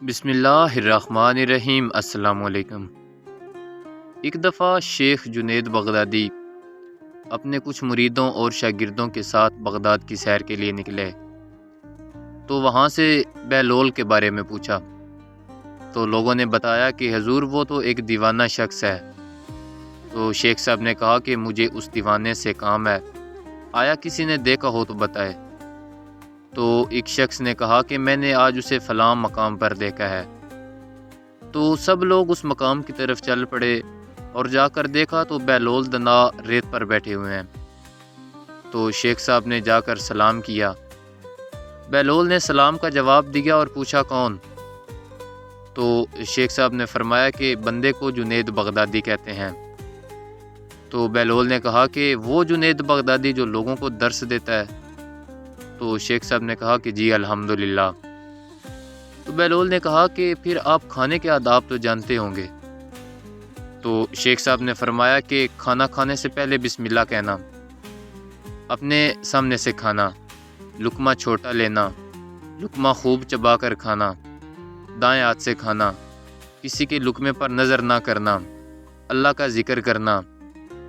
بسم اللہ الرحمن الرحیم۔ السلام علیکم۔ ایک دفعہ شیخ جنید بغدادی اپنے کچھ مریدوں اور شاگردوں کے ساتھ بغداد کی سیر کے لیے نکلے تو وہاں سے بہلول کے بارے میں پوچھا تو لوگوں نے بتایا کہ حضور وہ تو ایک دیوانہ شخص ہے۔ تو شیخ صاحب نے کہا کہ مجھے اس دیوانے سے کام ہے، آیا کسی نے دیکھا ہو تو بتائے۔ تو ایک شخص نے کہا کہ میں نے آج اسے فلاں مقام پر دیکھا ہے۔ تو سب لوگ اس مقام کی طرف چل پڑے اور جا کر دیکھا تو بہلول دنا ریت پر بیٹھے ہوئے ہیں۔ تو شیخ صاحب نے جا کر سلام کیا۔ بہلول نے سلام کا جواب دیا اور پوچھا کون؟ تو شیخ صاحب نے فرمایا کہ بندے کو جنید بغدادی کہتے ہیں۔ تو بہلول نے کہا کہ وہ جنید بغدادی جو لوگوں کو درس دیتا ہے؟ تو شیخ صاحب نے کہا کہ جی الحمدللہ۔ تو بہلول نے کہا کہ پھر آپ کھانے کے آداب تو جانتے ہوں گے؟ تو شیخ صاحب نے فرمایا کہ کھانا کھانے سے پہلے بسم اللہ کہنا، اپنے سامنے سے کھانا، لقمہ چھوٹا لینا، لقمہ خوب چبا کر کھانا، دائیں ہاتھ سے کھانا، کسی کے لقمے پر نظر نہ کرنا، اللہ کا ذکر کرنا،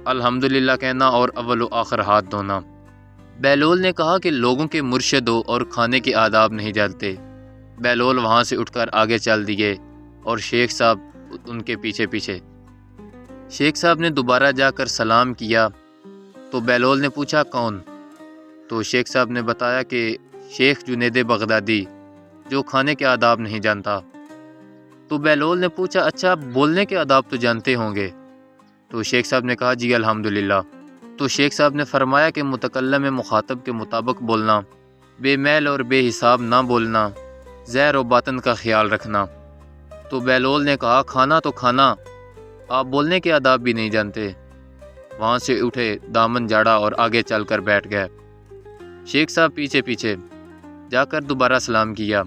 الحمدللہ کہنا اور اول و آخر ہاتھ دھونا۔ بہلول نے کہا کہ لوگوں کے مرشد ہو اور کھانے کے آداب نہیں جانتے۔ بہلول وہاں سے اٹھ کر آگے چل دیے اور شیخ صاحب ان کے پیچھے پیچھے۔ شیخ صاحب نے دوبارہ جا کر سلام کیا تو بہلول نے پوچھا کون؟ تو شیخ صاحب نے بتایا کہ شیخ جنید بغدادی جو کھانے کے آداب نہیں جانتا۔ تو بہلول نے پوچھا اچھا بولنے کے آداب تو جانتے ہوں گے؟ تو شیخ صاحب نے کہا جی الحمدللہ۔ تو شیخ صاحب نے فرمایا کہ متکلم مخاطب کے مطابق بولنا، بے میل اور بے حساب نہ بولنا، ظاہر و باطن کا خیال رکھنا۔ تو بہلول نے کہا کھانا تو کھانا، آپ بولنے کے آداب بھی نہیں جانتے۔ وہاں سے اٹھے، دامن جاڑا اور آگے چل کر بیٹھ گئے۔ شیخ صاحب پیچھے پیچھے جا کر دوبارہ سلام کیا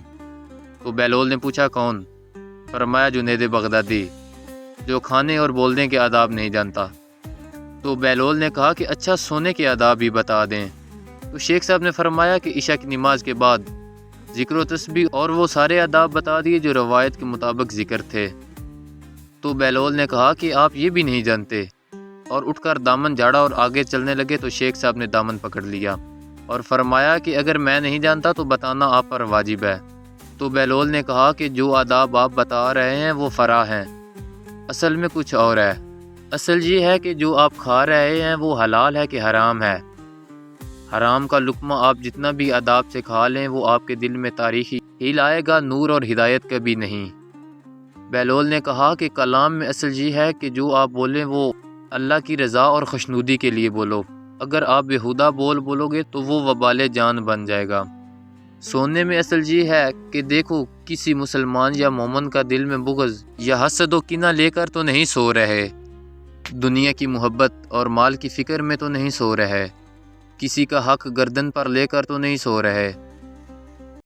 تو بہلول نے پوچھا کون؟ فرمایا جنید بغدادی جو کھانے اور بولنے کے آداب نہیں جانتا۔ تو بہلول نے کہا کہ اچھا سونے کے آداب بھی بتا دیں۔ تو شیخ صاحب نے فرمایا کہ عشاء کی نماز کے بعد ذکر و تسبیح اور وہ سارے آداب بتا دیے جو روایت کے مطابق ذکر تھے۔ تو بہلول نے کہا کہ آپ یہ بھی نہیں جانتے، اور اٹھ کر دامن جاڑا اور آگے چلنے لگے تو شیخ صاحب نے دامن پکڑ لیا اور فرمایا کہ اگر میں نہیں جانتا تو بتانا آپ پر واجب ہے۔ تو بہلول نے کہا کہ جو آداب آپ بتا رہے ہیں وہ فرع ہیں، اصل میں کچھ اور ہے۔ اصل یہ ہے کہ جو آپ کھا رہے ہیں وہ حلال ہے کہ حرام ہے۔ حرام کا لقمہ آپ جتنا بھی آداب سے کھا لیں وہ آپ کے دل میں تاریخی ہی لائے گا، نور اور ہدایت کبھی نہیں۔ بہلول نے کہا کہ کلام میں اصل یہ ہے کہ جو آپ بولیں وہ اللہ کی رضا اور خوشنودی کے لیے بولو۔ اگر آپ بےہودہ بولو گے تو وہ وبال جان بن جائے گا۔ سونے میں اصل یہ ہے کہ دیکھو کسی مسلمان یا مومن کا دل میں بغض یا حسد و کینہ لے کر تو نہیں سو رہے، دنیا کی محبت اور مال کی فکر میں تو نہیں سو رہے، کسی کا حق گردن پر لے کر تو نہیں سو رہے،